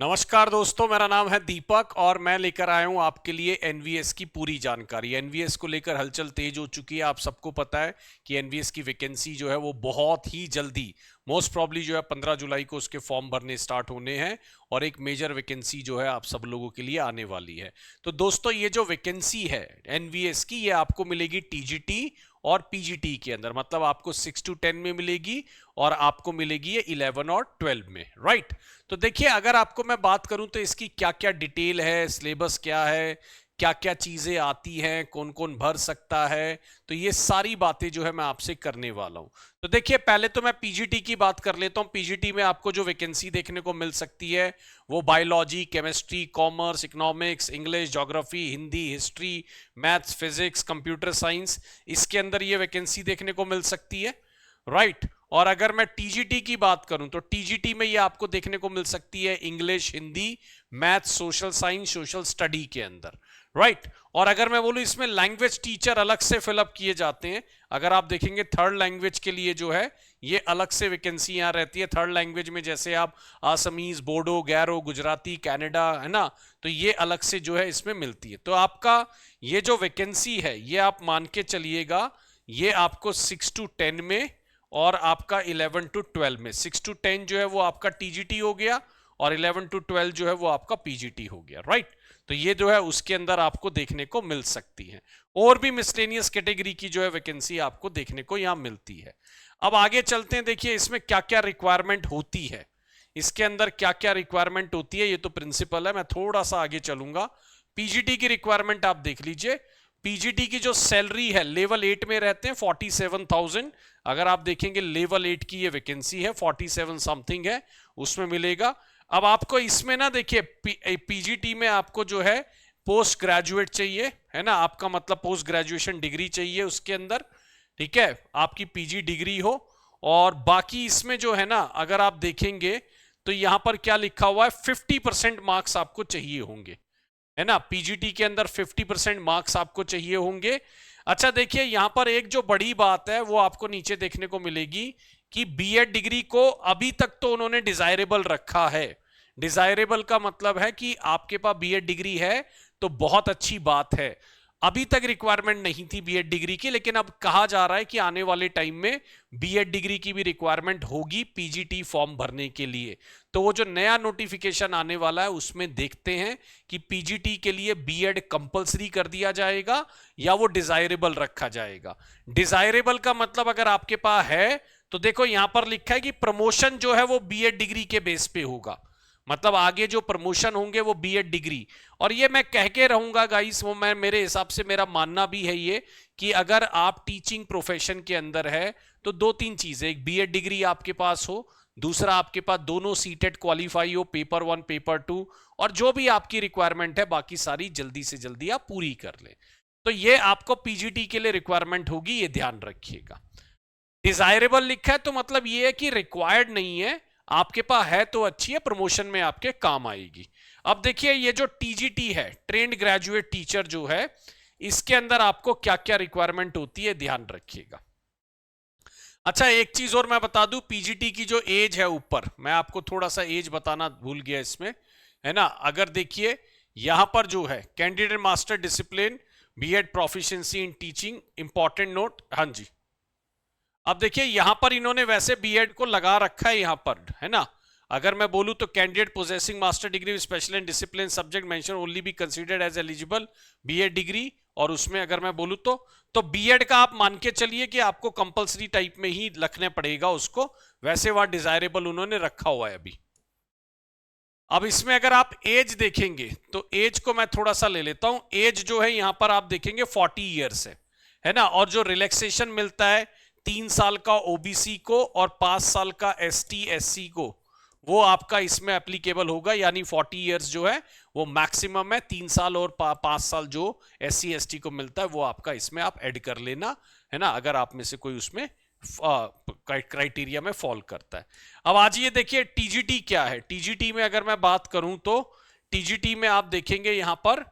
नमस्कार दोस्तों, मेरा नाम है दीपक और मैं लेकर आया हूं आपके लिए एनवीएस की पूरी जानकारी। एनवीएस को लेकर हलचल तेज हो चुकी है। आप सबको पता है कि एनवीएस की वैकेंसी जो है वो बहुत ही जल्दी, मोस्ट प्रॉब्ली जो है 15 जुलाई को उसके फॉर्म भरने स्टार्ट होने हैं और एक मेजर वैकेंसी जो है आप सब लोगों के लिए आने वाली है। तो दोस्तों, ये जो वैकेंसी है एनवीएस की, ये आपको मिलेगी टीजीटी और पीजीटी के अंदर, मतलब आपको 6 to 10 में मिलेगी और आपको मिलेगी ये 11 और 12 में, राइट। तो देखिए, अगर आपको मैं बात करूं तो इसकी क्या क्या डिटेल है, सिलेबस क्या है, क्या क्या चीजें आती हैं, कौन कौन भर सकता है, तो ये सारी बातें जो है मैं आपसे करने वाला हूं। तो देखिए, पहले तो मैं पीजीटी की बात कर लेता हूं। पीजीटी में आपको जो वैकेंसी देखने को मिल सकती है वो biology, chemistry, commerce, economics, English, geography, Hindi, history, maths, physics, computer science, इसके अंदर ये वैकेंसी देखने को मिल सकती है, राइट। और अगर मैं टीजीटी की बात करूं तो टीजीटी में ये आपको देखने को मिल सकती है English, Hindi, math, social science, social study के अंदर, राइट। और अगर मैं बोलूं इसमें लैंग्वेज टीचर अलग से फिलअप किए जाते हैं। अगर आप देखेंगे थर्ड लैंग्वेज के लिए जो है ये अलग से वैकेंसी यहां रहती है। थर्ड लैंग्वेज में जैसे आप आसामीज, बोडो, गैरो, गुजराती, कनाडा, है ना, तो ये अलग से जो है इसमें मिलती है। तो आपका ये जो वैकेंसी है ये आप मान के चलिएगा, ये आपको 6 to 10 में और आपका 11 to 12 में, 6 to 10 जो है वो आपका टीजीटी हो गया और 11 to 12 जो है वो आपका पीजीटी हो गया, राइट। तो ये जो है उसके अंदर आपको देखने को मिल सकती है। और भी मिसलेनियस कैटेगरी की जो है वैकेंसी आपको देखने को यहां मिलती है। अब आगे चलते हैं, देखिए इसमें क्या क्या रिक्वायरमेंट होती है, इसके अंदर क्या क्या रिक्वायरमेंट होती है, ये तो प्रिंसिपल है, मैं थोड़ा सा आगे चलूंगा। पीजीटी की रिक्वायरमेंट आप देख लीजिए। पीजीटी की जो सैलरी है लेवल 8 में रहते हैं 47,000। अगर आप देखेंगे लेवल 8 की ये वैकेंसी है, 47 समथिंग है, उसमें मिलेगा। अब आपको इसमें ना देखिए, पीजीटी में आपको जो है पोस्ट ग्रेजुएट चाहिए, है ना, आपका मतलब पोस्ट ग्रेजुएशन डिग्री चाहिए उसके अंदर, ठीक है, आपकी पीजी डिग्री हो। और बाकी इसमें जो है ना, अगर आप देखेंगे तो यहां पर क्या लिखा हुआ है, 50% मार्क्स आपको चाहिए होंगे, है ना। पीजीटी के अंदर 50% मार्क्स आपको चाहिए होंगे। अच्छा देखिए, यहां पर एक जो बड़ी बात है वो आपको नीचे देखने को मिलेगी कि बीएड डिग्री को अभी तक तो उन्होंने डिजायरेबल रखा है। डिजायरेबल का मतलब है कि आपके पास बीएड डिग्री है तो बहुत अच्छी बात है। अभी तक रिक्वायरमेंट नहीं थी बीएड डिग्री की, लेकिन अब कहा जा रहा है कि आने वाले टाइम में बीएड डिग्री की भी रिक्वायरमेंट होगी पीजीटी फॉर्म भरने के लिए। तो वो जो नया नोटिफिकेशन आने वाला है उसमें देखते हैं कि पीजीटी के लिए बीएड कंपलसरी कर दिया जाएगा या वो डिजायरेबल रखा जाएगा। डिजायरेबल का मतलब अगर आपके पास है तो देखो यहां पर लिखा है कि प्रमोशन जो है वो बीएड डिग्री के बेस पे होगा, मतलब आगे जो प्रमोशन होंगे वो बीएड डिग्री। और ये मैं कह के रहूंगा गाइस, वो मैं मेरे हिसाब से मेरा मानना भी है ये कि अगर आप टीचिंग प्रोफेशन के अंदर है तो दो तीन चीजें, एक बीएड डिग्री आपके पास हो, दूसरा आपके पास दोनों सीटेट क्वालिफाई हो, पेपर 1 पेपर 2, और जो भी आपकी रिक्वायरमेंट है बाकी सारी जल्दी से जल्दी आप पूरी कर लें। तो ये आपको पीजीटी के लिए रिक्वायरमेंट होगी, ये ध्यान रखिएगा। डिजायरेबल लिखा है तो मतलब ये है कि रिक्वायर्ड नहीं है, आपके पास है तो अच्छी है, प्रमोशन में आपके काम आएगी। अब देखिए, ये जो टीजीटी है, ट्रेंड ग्रेजुएट टीचर जो है, इसके अंदर आपको क्या क्या रिक्वायरमेंट होती है ध्यान रखिएगा। अच्छा, एक चीज और मैं बता दूं, पीजीटी की जो एज है ऊपर, मैं आपको थोड़ा सा एज बताना भूल गया इसमें, है ना। अगर देखिए यहां पर जो है candidate master discipline BEd proficiency in teaching, important note, हाँ जी। अब देखिए यहां पर इन्होंने वैसे बीएड को लगा रखा है यहां पर, है ना। अगर मैं बोलूं तो candidate possessing master degree special in discipline subject mention only be considered as eligible BEd degree. और उसमें अगर मैं बोलूं तो बीएड का आप मान के चलिए कि आपको कंपलसरी टाइप में ही रखने पड़ेगा उसको, वैसे वह डिजायरेबल उन्होंने रखा हुआ है अभी। अब इसमें अगर आप एज देखेंगे तो एज को मैं थोड़ा सा ले लेता हूं। एज जो है यहां पर आप देखेंगे 40 ईयर्स है ना। और जो रिलैक्सेशन मिलता है 3 साल का ओबीसी को और 5 साल का एसटी एससी को, वो आपका इसमें एप्लीकेबल होगा, यानी 40 ईयर्स जो है वो मैक्सिमम है। 3 साल और 5 साल जो एससी एसटी को मिलता है वो आपका इसमें आप ऐड कर लेना, है ना, अगर आप में से कोई उसमें क्राइटेरिया में फॉल करता है। अब आज ये देखिए टीजीटी क्या है। टीजीटी में अगर मैं बात करूं तो टीजीटी में आप देखेंगे यहां पर,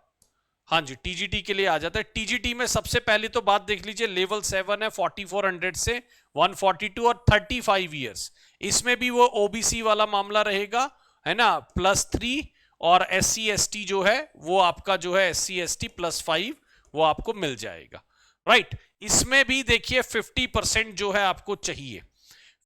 हाँ जी, टीजीटी के लिए आ जाता है। टीजीटी में सबसे पहले तो बात देख लीजिए, लेवल 7 है 4400 से 142 और 35 ईयर्स, इसमें भी वो ओबीसी वाला मामला रहेगा है ना +3, और SC ST जो है वो आपका जो है SC ST +5 वो आपको मिल जाएगा, राइट। इसमें भी देखिए 50% जो है आपको चाहिए,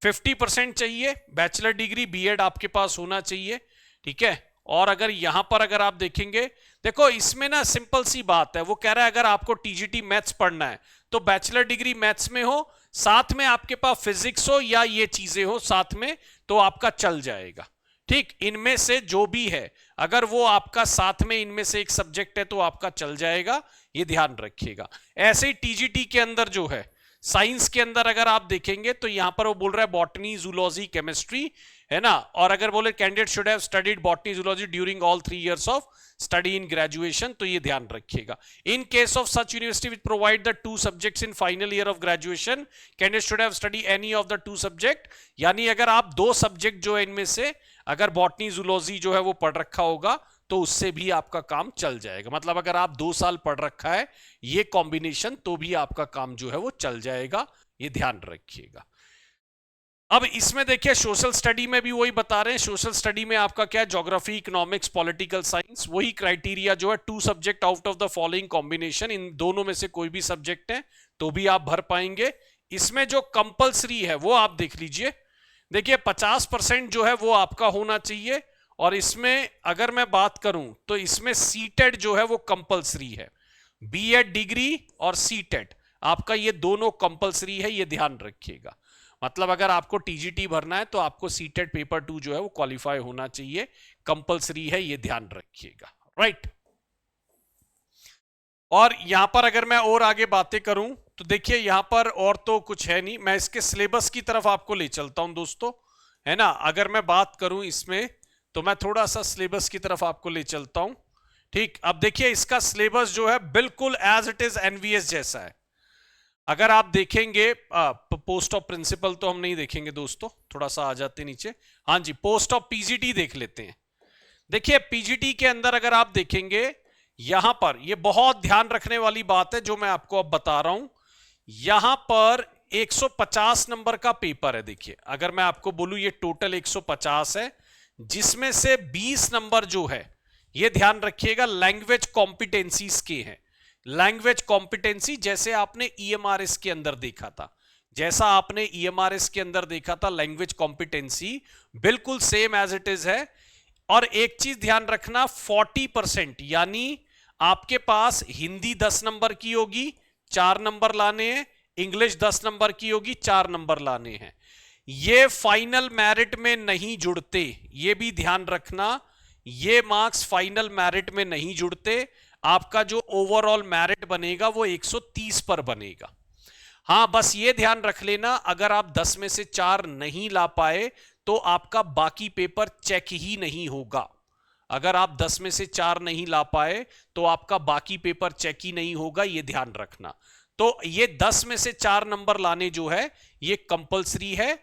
50% चाहिए। बैचलर डिग्री बीएड आपके पास होना चाहिए, ठीक है। और अगर यहां पर अगर आप देखेंगे, देखो इसमें ना सिंपल सी बात है, वो कह रहा है अगर आपको टीजीटी मैथ्स पढ़ना है तो बैचलर डिग्री मैथ्स में हो, साथ में आपके पास फिजिक्स हो या ये चीजें हो साथ में, तो आपका चल जाएगा, ठीक। इनमें से जो भी है, अगर वो आपका साथ में इनमें से एक सब्जेक्ट है तो आपका चल जाएगा, ये ध्यान रखिएगा। ऐसे ही टीजीटी के अंदर जो है साइंस के अंदर अगर आप देखेंगे तो यहां पर वो बोल रहा है बॉटनी, जूलॉजी, केमिस्ट्री, है ना। और अगर बोले candidate should have studied botany, zoology during all 3 years of study in graduation, तो ये ध्यान रखिएगा। In case of such university which provide the 2 subjects in final year of graduation, candidate should have study any of the 2 subject. यानी अगर आप 2 subject जो है इनमें से अगर बॉटनी, जूलॉजी जो है वो पढ़ रखा होगा तो उससे भी आपका काम चल जाएगा। मतलब अगर आप 2 साल पढ़ रखा है ये कॉम्बिनेशन, तो भी आपका काम जो है वो चल जाएगा, ये ध्यान रखिएगा। अब इसमें देखिए सोशल स्टडी में भी वही बता रहे हैं, सोशल स्टडी में आपका क्या है, ज्योग्राफी, इकोनॉमिक्स, पॉलिटिकल साइंस, वही क्राइटेरिया जो है 2 subject out of the following combination, इन दोनों में से कोई भी सब्जेक्ट है तो भी आप भर पाएंगे। इसमें जो कंपलसरी है वो आप देख लीजिए, देखिए 50% जो है वो आपका होना चाहिए। और इसमें अगर मैं बात करूं तो इसमें सीटेट जो है वो कंपलसरी है, बीएड डिग्री और सीटेट आपका ये दोनों कंपलसरी है, ये ध्यान रखिएगा। मतलब अगर आपको टीजीटी भरना है तो आपको सीटेट पेपर 2 जो है वो क्वालिफाई होना चाहिए, कंपलसरी है, ये ध्यान रखिएगा, राइट। और यहां पर अगर मैं और आगे बातें करूं तो देखिए यहां पर और तो कुछ है नहीं, मैं इसके सिलेबस की तरफ आपको ले चलता हूं दोस्तों, है ना। अगर मैं बात करूं इसमें तो मैं थोड़ा सा सिलेबस की तरफ आपको ले चलता हूं, ठीक। अब देखिए इसका सिलेबस जो है बिल्कुल एज इट इज एनवीएस जैसा है। अगर आप देखेंगे पोस्ट ऑफ प्रिंसिपल तो हम नहीं देखेंगे दोस्तों, थोड़ा सा आ जाते नीचे, हाँ जी, पोस्ट ऑफ पीजीटी देख लेते हैं। देखिए पीजीटी के अंदर अगर आप देखेंगे यहां पर ये बहुत ध्यान रखने वाली बात है जो मैं आपको अब बता रहा हूं, यहां पर 150 नंबर का पेपर है। देखिए अगर मैं आपको बोलूं ये टोटल 150 है, जिसमें से 20 नंबर जो है ये ध्यान रखिएगा लैंग्वेज कॉम्पिटेंसीज के हैं। लैंग्वेज कॉम्पिटेंसी जैसे आपने ईएमआरएस के अंदर देखा था, जैसा आपने ईएमआरएस के अंदर देखा था, लैंग्वेज कॉम्पिटेंसी बिल्कुल सेम एज इट इज है। और एक चीज ध्यान रखना, 40% यानी आपके पास हिंदी 10 नंबर की होगी, 4 नंबर लाने हैं, इंग्लिश 10 नंबर की होगी, 4 नंबर लाने हैं। ये फाइनल मेरिट में नहीं जुड़ते, ये भी ध्यान रखना, ये मार्क्स फाइनल मेरिट में नहीं जुड़ते। आपका जो ओवरऑल मेरिट बनेगा वो 130 पर बनेगा। हां बस ये ध्यान रख लेना, अगर आप 10 में से 4 नहीं ला पाए तो आपका बाकी पेपर चेक ही नहीं होगा। अगर आप 10 में से 4 नहीं ला पाए तो आपका बाकी पेपर चेक ही नहीं होगा, ये ध्यान रखना। तो ये 10 में से 4 नंबर लाने जो है ये कंपलसरी है,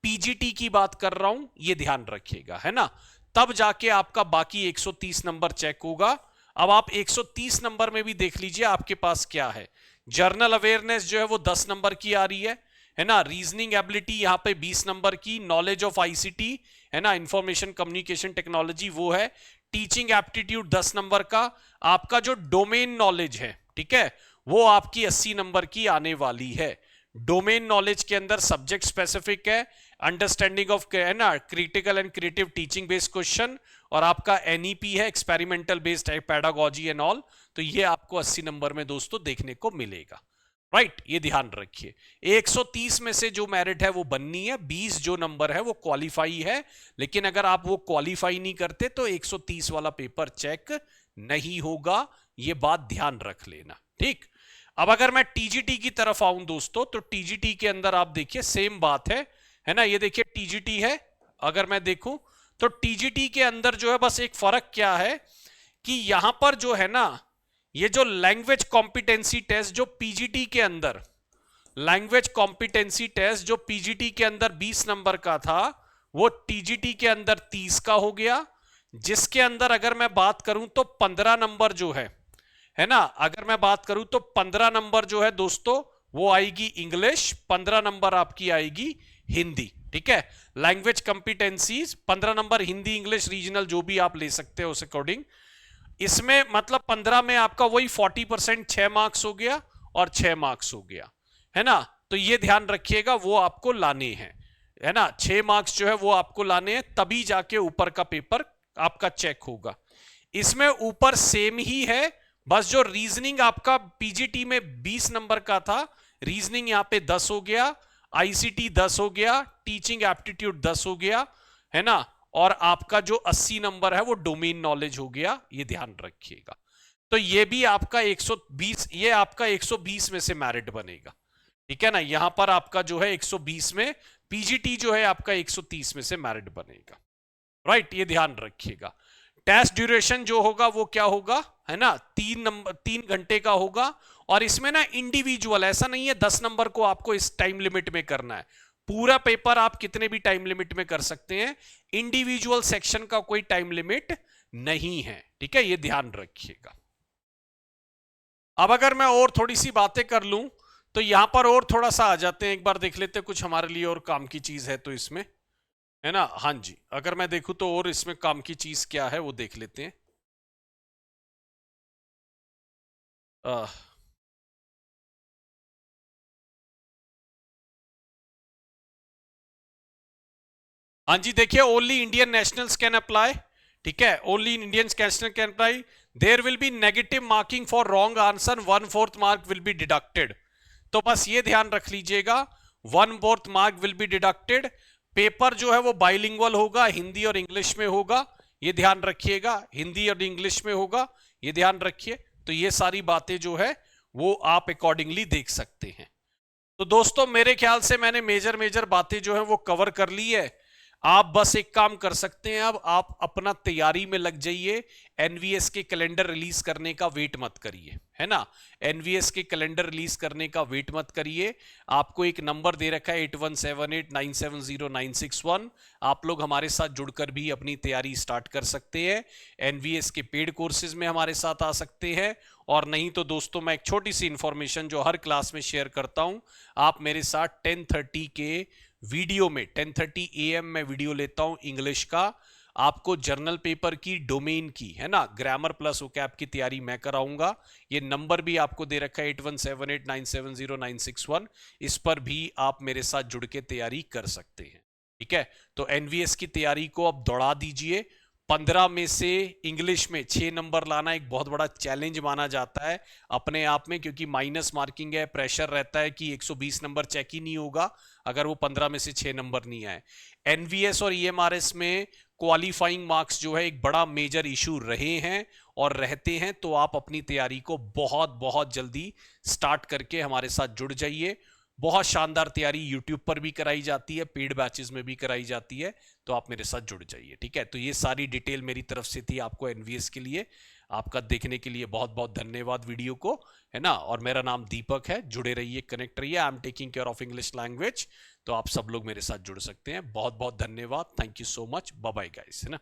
पीजीटी की बात कर रहा हूं, ये ध्यान रखिएगा, है ना। तब जाके आपका बाकी 130 नंबर चेक होगा। अब आप 130 नंबर में भी देख लीजिए आपके पास क्या है। जर्नल अवेयरनेस जो है वो 10 नंबर की आ रही है ना। रीजनिंग एबिलिटी यहां पे 20 नंबर की, नॉलेज ऑफ आईसीटी है ना, इंफॉर्मेशन कम्युनिकेशन टेक्नोलॉजी वो है। टीचिंग एप्टीट्यूड 10 नंबर का। आपका जो डोमेन नॉलेज है, ठीक है, वो आपकी 80 नंबर की आने वाली है। डोमेन नॉलेज के अंदर सब्जेक्ट स्पेसिफिक है, अंडरस्टैंडिंग ऑफ है ना, critical and creative teaching based question, और आपका एनईपी है, experimental based pedagogy and all. तो ये आपको 80 नंबर में दोस्तों देखने को मिलेगा, राइट। ये ध्यान रखिए 130 में से जो मेरिट है वो बननी है, 20 जो नंबर है वो क्वालिफाई है। लेकिन अगर आप वो क्वालिफाई नहीं करते तो 130 वाला पेपर चेक नहीं होगा, ये बात ध्यान रख लेना, ठीक। अब अगर मैं टीजीटी की तरफ आऊं दोस्तों, तो टीजीटी के अंदर आप देखिए सेम बात है ना। ये देखिए टीजीटी है, अगर मैं देखूं तो टीजीटी के अंदर जो है बस एक फर्क क्या है कि यहां पर जो है ना, ये जो लैंग्वेज कॉम्पिटेंसी टेस्ट जो पीजीटी के अंदर, लैंग्वेज कॉम्पिटेंसी टेस्ट जो पीजीटी के अंदर 20 नंबर का था, वो टीजीटी के अंदर 30 का हो गया। जिसके अंदर अगर मैं बात करूं तो 15 नंबर जो है ना, अगर मैं बात करूं तो 15 नंबर जो है दोस्तों वो आएगी इंग्लिश, 15 नंबर आपकी आएगी हिंदी, ठीक है। Language competencies 15 number Hindi English regional जो भी आप ले सकते हो उस अकॉर्डिंग। इसमें मतलब 15 में आपका वही 40% 6 मार्क्स हो गया और 6 मार्क्स हो गया, है ना। तो ये ध्यान रखिएगा वो आपको लाने हैं, है ना। 6 मार्क्स जो है वो आपको लाने हैं, तभी जाके ऊपर का पेपर आपका चेक होगा। इसमें ऊपर सेम ही है, बस जो रीजनिंग आपका पीजीटी में 20 नंबर का था, रीजनिंग यहां पे 10 हो गया, आईसीटी 10 हो गया, टीचिंग एप्टीट्यूड 10 हो गया, है ना। और आपका जो 80 नंबर है वो डोमेन नॉलेज हो गया, ये ध्यान रखिएगा। तो ये भी आपका 120, ये आपका 120 में से मेरिट बनेगा, ठीक है ना। यहां पर आपका जो है 120 में, पीजीटी जो है आपका 130 में से मेरिट बनेगा, राइट। ये ध्यान रखिएगा। टेस्ट ड्यूरेशन जो होगा वो क्या होगा, है ना, 3 घंटे का होगा। और इसमें ना इंडिविजुअल, ऐसा नहीं है 10 नंबर को आपको इस टाइम लिमिट में करना है, पूरा पेपर आप कितने भी टाइम लिमिट में कर सकते हैं, इंडिविजुअल सेक्शन का कोई टाइम लिमिट नहीं है, ठीक है। ये ध्यान रखिएगा। अब अगर मैं और थोड़ी सी बातें कर लूं तो यहां पर और थोड़ा सा आ जाते हैं, एक बार देख लेते हैं कुछ हमारे लिए और काम की चीज है तो इसमें, है ना। हाँ जी, अगर मैं देखूं तो और इसमें काम की चीज क्या है वो देख लेते हैं। आह, हाँ जी, देखिए only Indian nationals can apply, ठीक है। Only Indian national can apply. There will be negative marking for wrong answer, 1/4 mark will be deducted. तो बस ये ध्यान रख लीजिएगा, 1/4 mark will be deducted. Paper जो है वो बाइलिंगुअल होगा, हिंदी और इंग्लिश में होगा, ये ध्यान रखिएगा, हिंदी और इंग्लिश में होगा, ये ध्यान रखिए। तो ये सारी बातें जो है वो आप अकॉर्डिंगली देख सकते हैं। तो दोस्तों मेरे ख्याल से मैंने मेजर मेजर बातें जो है वो कवर कर ली है। आप बस एक काम कर सकते हैं, अब आप अपना तैयारी में लग जाइए। एनवीएस के कैलेंडर रिलीज करने का वेट मत करिए, है ना। एनवीएस के कैलेंडर रिलीज करने का वेट मत करिए। आपको एक नंबर दे रखा है 8178970961, आप लोग हमारे साथ जुड़कर भी अपनी तैयारी स्टार्ट कर सकते हैं। एनवीएस के पेड कोर्सेज में हमारे साथ आ सकते हैं, और नहीं तो दोस्तों मैं एक छोटी सी इंफॉर्मेशन जो हर क्लास में शेयर करता हूं, आप मेरे साथ 10:30 के वीडियो में 10:30 AM में वीडियो लेता हूं इंग्लिश का, आपको जर्नल पेपर की, डोमेन की, है ना, ग्रामर प्लस वोकैब की तैयारी मैं कराऊंगा। ये नंबर भी आपको दे रखा है 8178970961, इस पर भी आप मेरे साथ जुड़ के तैयारी कर सकते हैं, ठीक है। तो एनवीएस की तैयारी को अब दौड़ा दीजिए। 15 में से इंग्लिश में 6 नंबर लाना एक बहुत बड़ा चैलेंज माना जाता है अपने आप में, क्योंकि माइनस मार्किंग है, प्रेशर रहता है कि 120 नंबर चेक ही नहीं होगा अगर वो 15 में से 6 नंबर नहीं आए। एनवीएस और ईएमआरएस में क्वालिफाइंग मार्क्स जो है एक बड़ा मेजर इशू रहे हैं और रहते हैं। तो आप अपनी तैयारी को बहुत बहुत जल्दी स्टार्ट करके हमारे साथ जुड़ जाइए। बहुत शानदार तैयारी यूट्यूब पर भी कराई जाती है, पेड बैचेस में भी कराई जाती है, तो आप मेरे साथ जुड़ जाइए, ठीक है। तो ये सारी डिटेल मेरी तरफ से थी आपको एनवीएस के लिए। आपका देखने के लिए बहुत बहुत धन्यवाद वीडियो को, है ना। और मेरा नाम दीपक है, जुड़े रहिए, कनेक्ट रहिए। I am taking care of English language, तो आप सब लोग मेरे साथ जुड़ सकते हैं। बहुत बहुत धन्यवाद, thank you so much, bye bye guys, है ना।